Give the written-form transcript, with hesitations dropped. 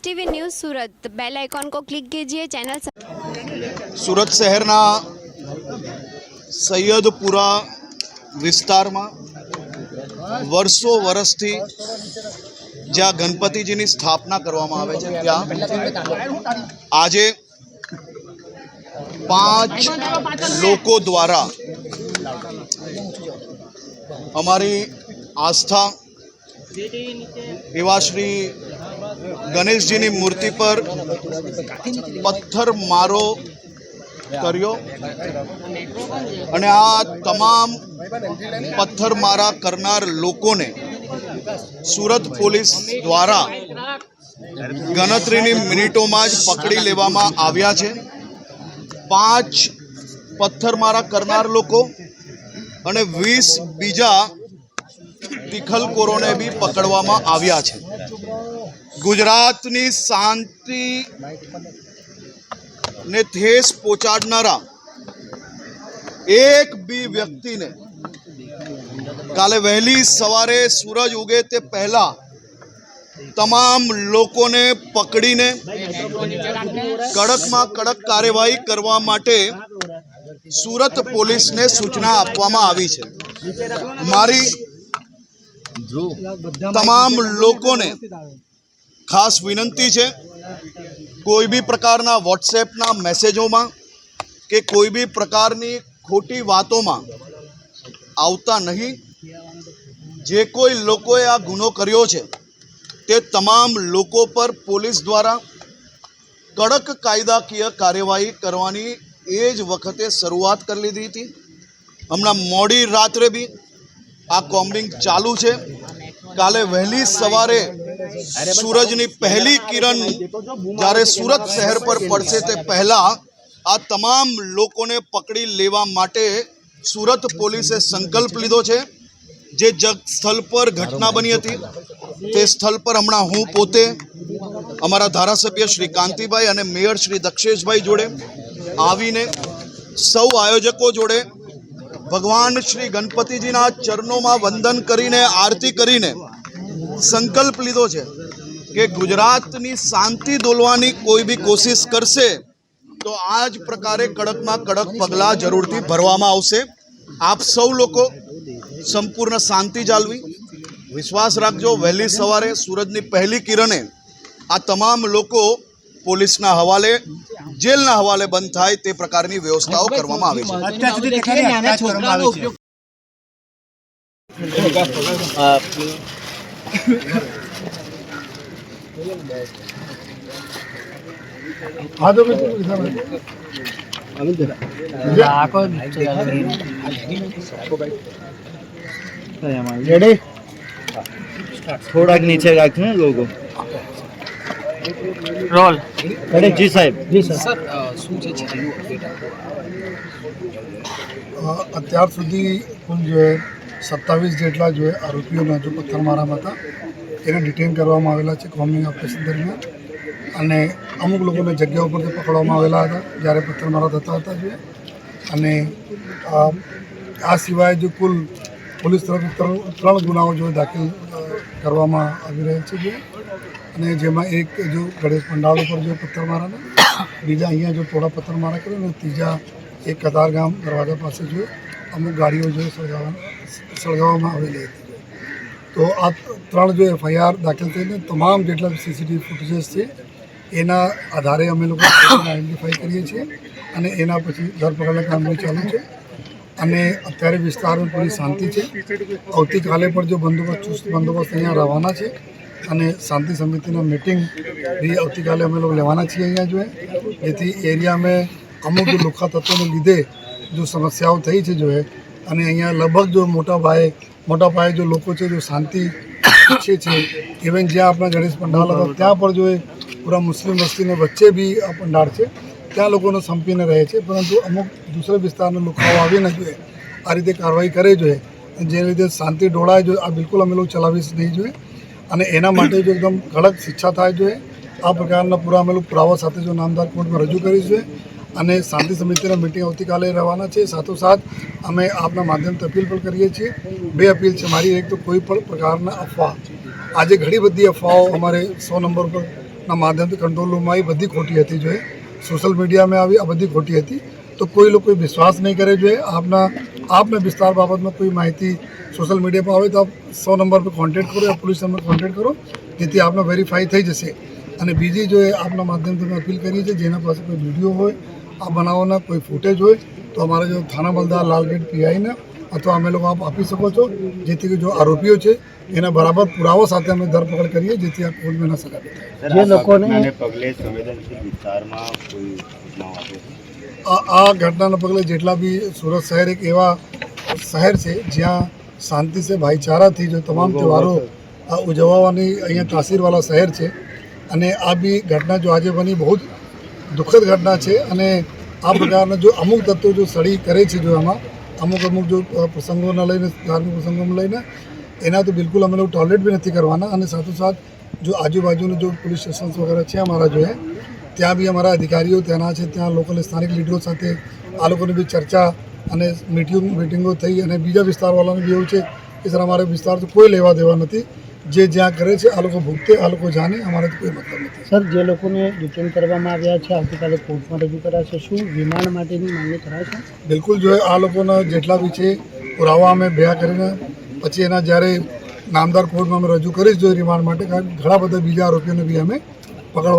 STV news सूरत, bell icon को click कीजिए। Channel सूरत शहरना सैयदपुरा विस्तारमा वर्षो वर्षथी ज्यां गणपतिजीनी स्थापना करवामां आवे छे त्यां आजे 5 लोको द्वारा अमारी आस्था एवा श्री गणेशजीनी मूर्ति पर पत्थर मारो कर्यो अने आ तमाम पत्थर मारा करनार लोकोने सूरत पोलीस द्वारा गणतरीनी मिनिटोमां ज पकड़ी लेवामां आव्या छे। 5 पत्थर मारा करनार लोको अने 20 बीजा टिखलखोरोने भी पकड़वामां आव्या छे। गुजरातनी शांति ने ठेस पहोंचाडनारा एक भी व्यक्ति ने काले वहेली सवारे सूरज उगे ते पहला तमाम लोगों ने पकड़ीने कड़क में कड़क कार्यवाही करवा माटे सूरत पोलीस ने सूचना आपवामां आवी छे। मारी तमाम लोगों ने खास विनंती है, कोई भी प्रकारना व्हाट्सएपना मैसेजों में के कोई भी प्रकारनी खोटी वातों में आवता नहीं। जे कोई लोकोए आ गुनो कर्यो छे ते तमाम लोको पर पोलीस द्वारा कड़क कायदाकीय कार्यवाही करवानी एज वखते शरूआत कर लीधी थी। हमणां मोडी रात्रे भी आ कॉम्बिंग चालू है। काले वहेली सवारे सूरजनी पहली किरण जारे सूरत शहर पर पड़शे ते पहला आ तमाम लोकोने पकड़ी लेवा माटे सूरत पोलीसे संकल्प लीधो छे। जे जग स्थल पर घटना बनी हती ते स्थल पर हमणां हूँ पोते अमारा धारासभ्य श्री कांतिभाई अने मेयर श्री दक्षेशभाई जोड़े आवीने सौ आयोजकों जोड़े भगवान श्री गणपतिजीना चरणों में वंदन करीने आरती करीने संकल्प लीधो छे कि गुजरातनी शांति डोलवानी कोई भी कोशिश करशे तो आज प्रकारे कड़क में कड़क पगला जरूरथी भरवामां आवशे। आप सौ लोको संपूर्ण शांति जाळवी विश्वास राखजो। वहेली सवारे सूरजनी पहली किरणे आ तमाम लोको पोलीसना हवाले जेलना हवाले बंद थाय ते प्रकारनी व्यवस्थाओं करवामां आवे छे। थोड़ा नीचे रखना लोगो रोल जी साहब जी सर અત્યાર સુધી કુલ जो है 27 જેટલા जो है આરોપીઓના जो પથ્થરમારામાં હતા એને ડિટેન કરવામાં આવેલા છે કોમ્બિંગ ઓપરેશન દરમિયાન અને અમુક લોકોને જગ્યા ઉપરથી પકડવામાં આવેલા હતા જ્યારે પથ્થરમારા થતા હતા જો અને આ સિવાય जो કુલ પોલીસ તરફથી 3 ગુનાઓ जो દાખલ કરવામાં આવી રહ્યા છે જો અને જેમાં એક जो ગણેશ પંડાલ ઉપર जो પથ્થરમારાના બીજા અહીંયા जो થોડા પથ્થરમારા કર્યા અને ત્રીજા एक कतारगाम दरवाजा पास जो अमुक गाड़ियों जो सळगाववामां आवेली हती। तो आ 3 जो FIR दाखल थईने तमाम जेटला CCTV फूटेजेस है एना आधारे अमे लोग आइडेंटिफाई करीए छीए अने एना पछी धरपकड़ना कामगीरी चालू है। अने अत्यारे विस्तार में पूरी शांति है। आवतीकाले पर जो बंदोबस्त चुस्त बंदोबस्त अहींया रवाना है अने शांति समितिना मीटिंग भी आवतीकाले अमे लोग लेवाना छीए अहींया जो है जेथी एरिया में अमुक जो लोखा तत्वों ने लीधे जो समस्याओं थई है जो है अने अहींया लगभग जो मोटा पाये जो लोको छे जो शांति इच्छे छे इवन ज्यां अपना गणेश पंडाल हता त्यां पर जो है पूरा मुस्लिम वस्ती ने वच्चे भी आ पंडाल है त्यां लोकोने संपीने रहे छे। परंतु अमुक दूसरे विस्तारना लोकाओ आवीने जो है आ रीते कार्रवाई करे जो है जेने लीधे शांति डोळाय जो आ बिल्कुल अमे लोग चलावीश नहीं जो है अने एना माटे जो एकदम कड़क शिक्षा थाय जो है आ प्रकारना पूरा अमे लोग पुरावा साथे जो नामदार कोर्ट में रजू करीश जो અને શાંતિ સમિતિની મીટિંગ આવતીકાલે રહેવાના છે। સાથોસાથ અમે આપના માધ્યમથી અપીલ પણ કરીએ છીએ। 2 અપીલ છે મારી। એક તો કોઈ પણ પ્રકારના અફવા આજે ઘણી બધી અફવાઓ અમારે 100 નંબર પર ના માધ્યમથી કંટ્રોલ રૂમમાં આવી બધી ખોટી હતી જોઈએ, સોશિયલ મીડિયામાં આવી આ બધી ખોટી હતી. તો કોઈ લોકો વિશ્વાસ નહીં કરે જોઈએ. આપના વિસ્તાર બાબતમાં કોઈ માહિતી સોશિયલ મીડિયા પર આવે તો આપ 100 નંબર પર કોન્ટેક્ટ કરો યા પોલીસ નંબર કોન્ટેક્ટ કરો, જેથી આપનો વેરીફાઈ થઈ જશે. અને બીજી જો આપના માધ્યમથી અમે અપીલ કરીએ છીએ, જેના પાસે કોઈ વિડીયો હોય આ બનાવવાના, કોઈ ફૂટેજ હોય તો અમારા જો થાણા બલદાર લાલગેટ પીઆઈને અથવા અમે લોકો આપ આપી શકો છો, જેથી કે જો આરોપીઓ છે એના બરાબર પુરાવા સાથે અમે ધરપકડ કરીએ, જેથી આ કોર્ટમાં ન સગાવી થાય. જે લોકોને પગલે સંવેદનશીલ વિસ્તારમાં કોઈ સૂચનાઓ આપે છે. આ ઘટનાના પગલે જેટલા બી સુરત શહેર એક એવા શહેર છે જ્યાં શાંતિ છે, ભાઈચારાથી જો તમામ તહેવારો ઉજવવાની અહીંયા તાસીરવાળા શહેર છે. અને આ બી ઘટના જો આજે બની બહુ જ દુઃખદ ઘટના છે. અને આ પ્રકારના જો અમુક તત્વો જો સળી કરે છે, જો આમાં અમુક જો પ્રસંગોને લઈને, ધાર્મિક પ્રસંગોને લઈને, એના તો બિલકુલ અમે લોકો ટોલરેટ બી નથી કરવાના. અને સાથોસાથ જો આજુબાજુનું જો પોલીસ સ્ટેશન્સ વગેરે છે અમારા જો ત્યાં બી અમારા અધિકારીઓ ત્યાંના છે, ત્યાં લોકોને સ્થાનિક લીડરો સાથે આ લોકોની બી ચર્ચા અને મિટિંગો થઈ. અને બીજા વિસ્તારવાળાને બી એવું છે કે સર અમારે વિસ્તાર તો કોઈ લેવા દેવા નથી, જે જ્યાં કરે છે આ લોકો ભૂગતે, આ લોકો જાણે, અમારે તો કોઈ મતલબ નથી. સર, જે લોકોને ડિટેન કરવામાં આવ્યા છે આવતીકાલે કોર્ટમાં રજૂ કરાશે, શું રિમાન્ડ માટેની માંગણી કરાશે? બિલકુલ જો આ લોકોના જેટલા બી છે પુરાવા અમે ભેગા કરીને પછી એના જ્યારે નામદાર કોર્ટમાં અમે રજૂ કરીશ જો રિમાન્ડ માટે, કારણ કે ઘણા બધા બીજા આરોપીઓને બી અમે પકડવા